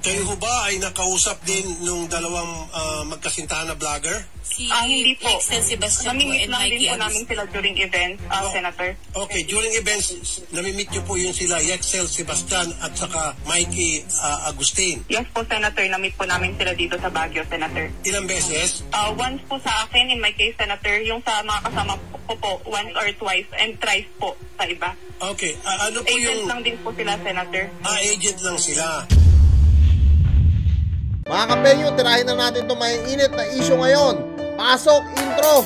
Kayo ho ba ay nakausap din nung dalawang magkasintahan na vlogger? Hindi po. Excel Sebastian po Namimit and lang din Mikey po namin sila during events, Senator. Okay, during events, namimit nyo po yun sila, Excel Sebastian at saka Mikey Agustin. Yes po, Senator. Namit po namin sila dito sa Baguio, Senator. Ilang beses? Once po sa akin, in my case, Senator. Yung sa mga kasama ko po, once or twice, and thrice po sa iba. Okay, ano po Agent yung... lang din po sila, Senator. agent lang sila. Mga kapenyo, tirahin na natin itong may init na issue ngayon. Pasok, intro!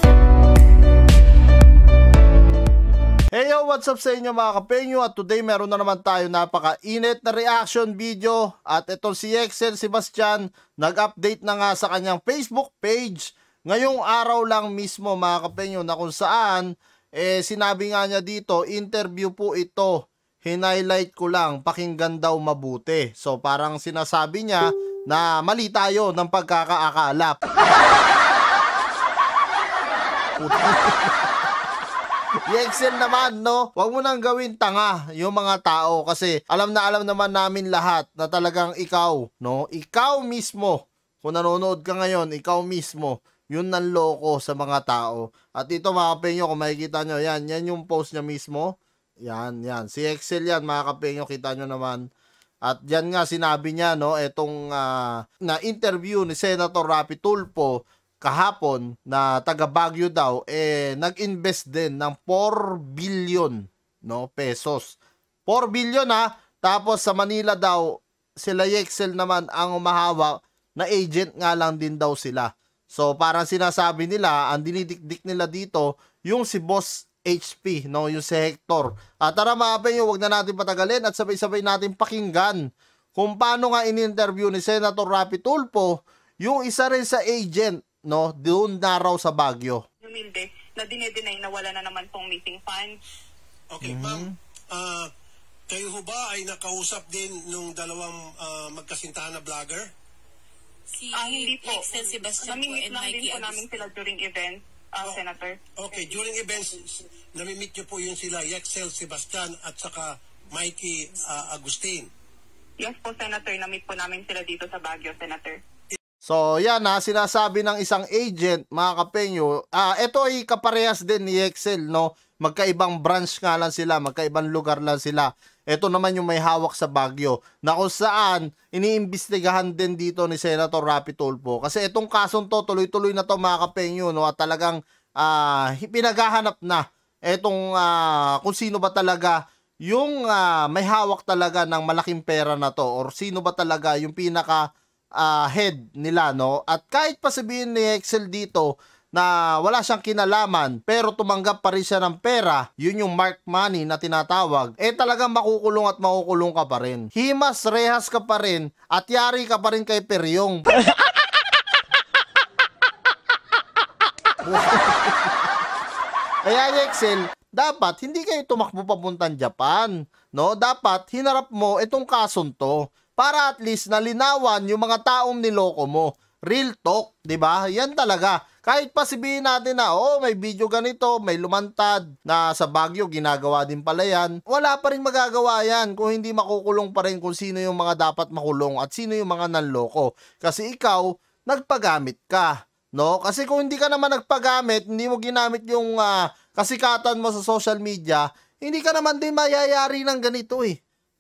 Hey yo, what's up sa inyo mga kapenyo? At today meron na naman tayo napaka-init na reaction video. At ito si Excel Sebastian, nag-update na nga sa kanyang Facebook page ngayong araw lang mismo mga kapenyo, na kung saan sinabi nga niya dito, interview po ito. Hinighlight ko lang, pakinggan daw mabuti. So parang sinasabi niya na mali tayo ng pagkakaakala. Excel naman, no? Huwag mo nang gawin tanga yung mga tao kasi alam naman namin lahat na talagang ikaw, no? Ikaw mismo, kung nanonood ka ngayon, ikaw mismo, yun nanloko sa mga tao. At ito mga kapenyo, kung makikita nyo, yan yung post niya mismo. Yan. Si Excel yan, mga kapenyo, kita nyo naman. At dyan nga sinabi niya, no, etong na-interview ni Senator Rapi Tulfo kahapon na taga Baguio daw, nag-invest din ng 4 billion, no, pesos. 4 billion tapos sa Manila daw, sila Excel naman ang umahawak, na agent nga lang din daw sila. So parang sinasabi nila, ang dinidikdik nila dito, yung si Boss HP, no, yung si Hector. Tara mga kapenyo, huwag na natin patagalin at sabay-sabay natin pakinggan kung paano nga in-interview ni Senator Rapi Tulfo yung isa rin sa agent, no, doon na raw sa Baguio. Humilde na dinedeny na wala na naman pong meeting funds. Okay, ma'am, kayo ho ba ay nakausap din nung dalawang magkasintahan na vlogger? Hindi po. Excel Sebastian po Namimit and lang din Mikey po namin Agustin. sila during events, Senator. Okay, during events, namimit nyo po yun sila, Excel Sebastian at saka Mikey Agustin. Yes po, Senator. Namit po namin sila dito sa Baguio, Senator. So yan sinasabi ng isang agent, mga kapenyo, ito ay kaparehas din ni Excel, no? Magkaibang branch nga lang sila, magkaibang lugar lang sila. Ito naman yung may hawak sa Baguio, na kung saan iniimbestigahan din dito ni Senator Rapi Tulfo. Kasi itong kasong to, tuloy-tuloy na to mga kapenyo, no? At talagang pinaghahanap na itong kung sino ba talaga yung may hawak talaga ng malaking pera na to, or sino ba talaga yung pinaka head nila, no? At kahit pa sabihin ni Excel dito na wala siyang kinalaman pero tumanggap pa rin siya ng pera, yun yung mark money na tinatawag, talagang makukulong at makukulong ka pa rin. Himas, rehas ka pa rin at yari ka pa rin kay Peryong. Kaya Excel, dapat hindi kayo tumakbo papuntang Japan, no? Dapat hinarap mo itong kasong to para at least nalinawan yung mga taong niloko mo. Real talk, 'di ba? Yan talaga. Kahit pa sabihin natin na, may video ganito, may lumantad na sa Baguio, ginagawa din pala yan. Wala pa rin magagawa yan kung hindi makukulong pa rin kung sino yung mga dapat makulong at sino yung mga nanloko. Kasi ikaw, nagpagamit ka, no? Kasi kung hindi ka naman nagpagamit, hindi mo ginamit yung kasikatan mo sa social media, hindi ka naman din mayayari ng ganito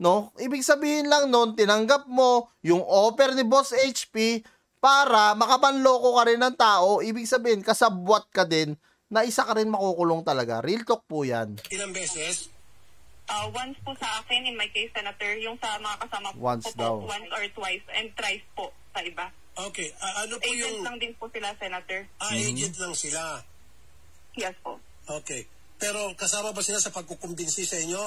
no? Ibig sabihin lang nun, tinanggap mo yung offer ni Boss HP para makapanloko ka rin ng tao. Ibig sabihin, kasabwat ka din na isa ka rin makukulong talaga. Real talk po yan. Ilang beses? Once po sa akin, in my case, Senator. Yung sa mga kasama Once ko daw. po, once or twice, and thrice po sa iba. Okay, ano po Agent yung... lang din po sila, Senator. agent lang sila. Yes po. Okay. Pero kasama ba sila sa pagkukumbinsi sa inyo?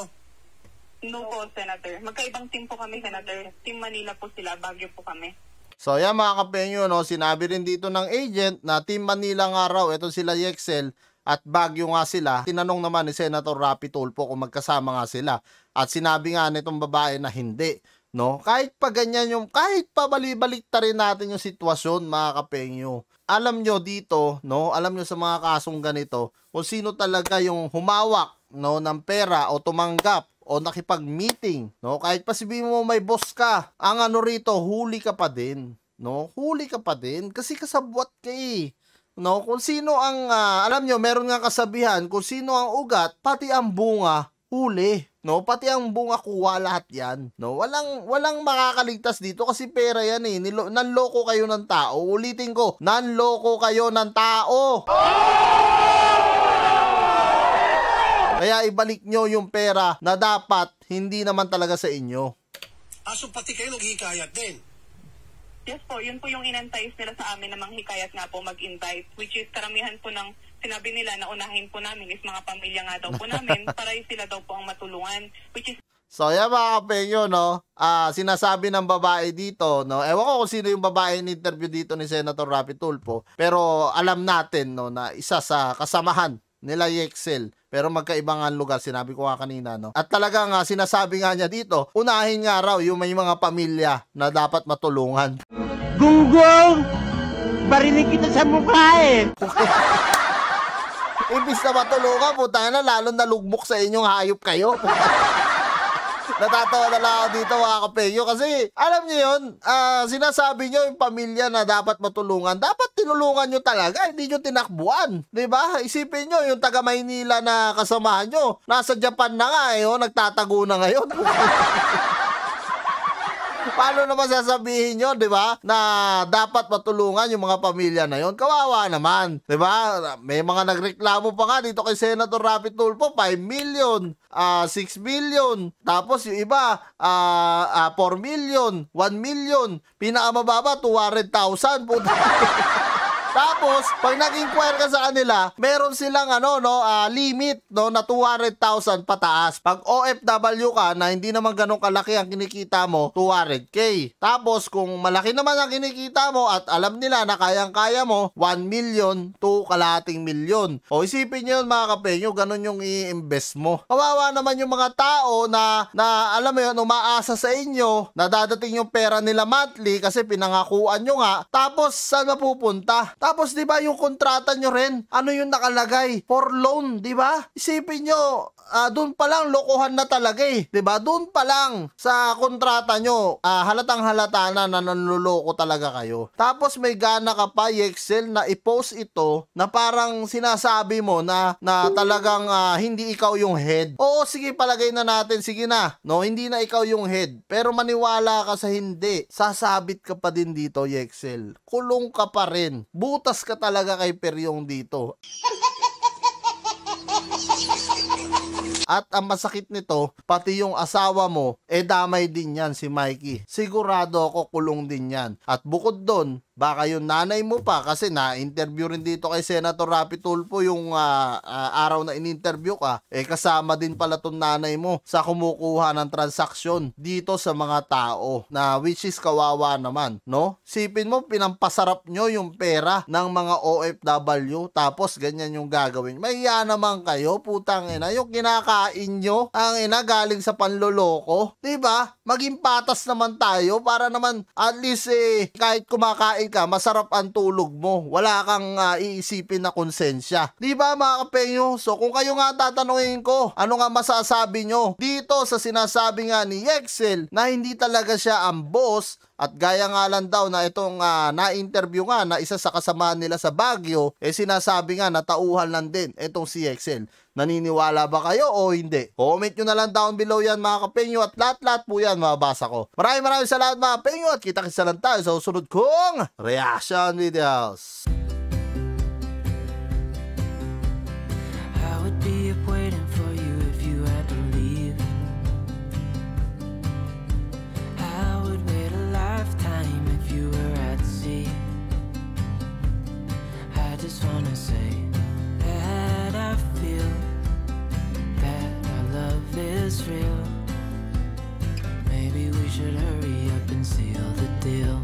No po, Senator. Magkaibang team po kami, Senator. Team Manila po sila, Baguio po kami. So yan mga kapenyo, no, sinabi rin dito ng agent na Team Manila nga raw, ito sila Excel at Baguio nga sila. Tinanong naman ni Senator Rapi Tulfo kung magkasama nga sila. At sinabi nga nitong babae na hindi, no? Kahit pa ganyan yung, kahit pa balik rin natin yung sitwasyon mga kapenyo. Alam nyo dito, no, alam nyo sa mga kasong ganito, kung sino talaga yung humawak, no, ng pera o tumanggap o nakipag-meeting, no? Kahit pa sabihin mo may boss ka, ang ano rito, huli ka pa din, no? Huli ka pa din kasi kasabwat ka eh. No, kung sino ang alam nyo, meron nga kasabihan, kung sino ang ugat, pati ang bunga huli. No, pati ang bunga kuha lahat 'yan. No, walang makakaligtas dito kasi pera 'yan eh. Nanloko kayo ng tao. Ulitin ko, nanloko kayo ng tao. Kaya ibalik nyo yung pera na dapat hindi naman talaga sa inyo. So pati kayo naghihikayat din? Yes po, yun po yung inantais nila sa amin na manghikayat nga po mag-invite, which is karamihan po ng sinabi nila na unahin po namin is mga pamilya nga daw po namin para sila daw po ang matulungan, which is... So yan mga kapengyo, no, sinasabi ng babae dito, no, ewan ko kung sino yung babae in interview dito ni Senator Rapi Tulfo, pero alam natin, no, na isa sa kasamahan nila Yexel, pero magkaibang lugar, sinabi ko nga kanina, no? At talagang sinasabi nga niya dito, unahin nga raw yung may mga pamilya na dapat matulungan. Gunggong! Barinig kita sa mukha eh! Ibis na matulungan, puta na, lalo nalugmok sa inyong hayop kayo. Natatawa na lang ako dito mga kapengyo kasi alam niyo yun, sinasabi niyo yung pamilya na dapat matulungan, dapat tinulungan nyo talaga, hindi nyo tinakbuan, diba? Isipin nyo yung taga Maynila na kasamahan nyo, nasa Japan na nga eh, nagtatago na ngayon. Paano naman sasabihin nyo, di ba, na dapat matulungan yung mga pamilya na yon? Kawawa naman, di ba? May mga nagreklamo pa nga dito kay Senator Rapi Tulfo, 5 million, 6 million, tapos yung iba, 4 million, 1 million, pinakamababa, 200,000, puta. Tapos, pag nag-inquire ka sa kanila, meron silang limit, no, na 200,000 pataas. Pag OFW ka na hindi naman ganun kalaki ang kinikita mo, 200K. Tapos, kung malaki naman ang kinikita mo at alam nila na kayang-kaya mo, 1 million to kalahating milyon. O isipin nyo yun mga kapenyo, ganun yung i-invest mo. Kawawa naman yung mga tao na alam mo yun, umaasa sa inyo, na dadating yung pera nila monthly kasi pinangakuan nyo nga. Tapos, saan mapupunta? Tapos, di ba, yung kontrata nyo rin, ano yung nakalagay? For loan, di ba? Isipin nyo, doon pa lang, lokohan na talaga eh. Di ba? Doon pa lang, sa kontrata nyo, halatang halata na nanloloko talaga kayo. Tapos, may gana ka pa, Yexel, na i-post ito, na parang sinasabi mo na talagang hindi ikaw yung head. Oo, sige, palagay na natin, sige na. No, hindi na ikaw yung head. Pero maniwala ka sa hindi. Sasabit ka pa din dito, Yexel. Kulong ka pa rin. Butas ka talaga kay Peryong dito. At ang masakit nito, pati yung asawa mo, damay din yan si Mikey. Sigurado ako kulong din yan. At bukod doon, baka yung nanay mo pa kasi na-interview rin dito kay Senator Rapi Tulfo yung araw na in-interview ka, kasama din pala tong nanay mo sa kumukuha ng transaksyon dito sa mga tao na which is kawawa naman, no? Sipin mo, pinampasarap nyo yung pera ng mga OFW tapos ganyan yung gagawin. Mahiya naman kayo, putang ina, yung kinakain nyo, ang ina galing sa panloloko, diba? Maging patas naman tayo para naman at least kahit kumakain ka, masarap ang tulog mo. Wala kang iisipin na konsensya. Di ba mga kapenyo? So kung kayo nga tatanungin ko, ano nga masasabi nyo dito sa sinasabi nga ni Yexel na hindi talaga siya ang boss at gaya nga lang daw na itong na-interview nga na isa sa kasamahan nila sa Baguio, sinasabi nga na tauhan lang din itong si Yexel. Naniniwala ba kayo o hindi? Comment nyo na lang down below yan mga kapenyo at lahat-lahat po yan mababasa ko. Maraming salamat mga kapenyo at kita-kita lang tayo sa susunod kong reaction videos. I would be up waiting for you if you had to leave. I would wait a lifetime if you were at sea. I just wanna say that I feel that our love is real. Maybe we should hurry up and seal the deal.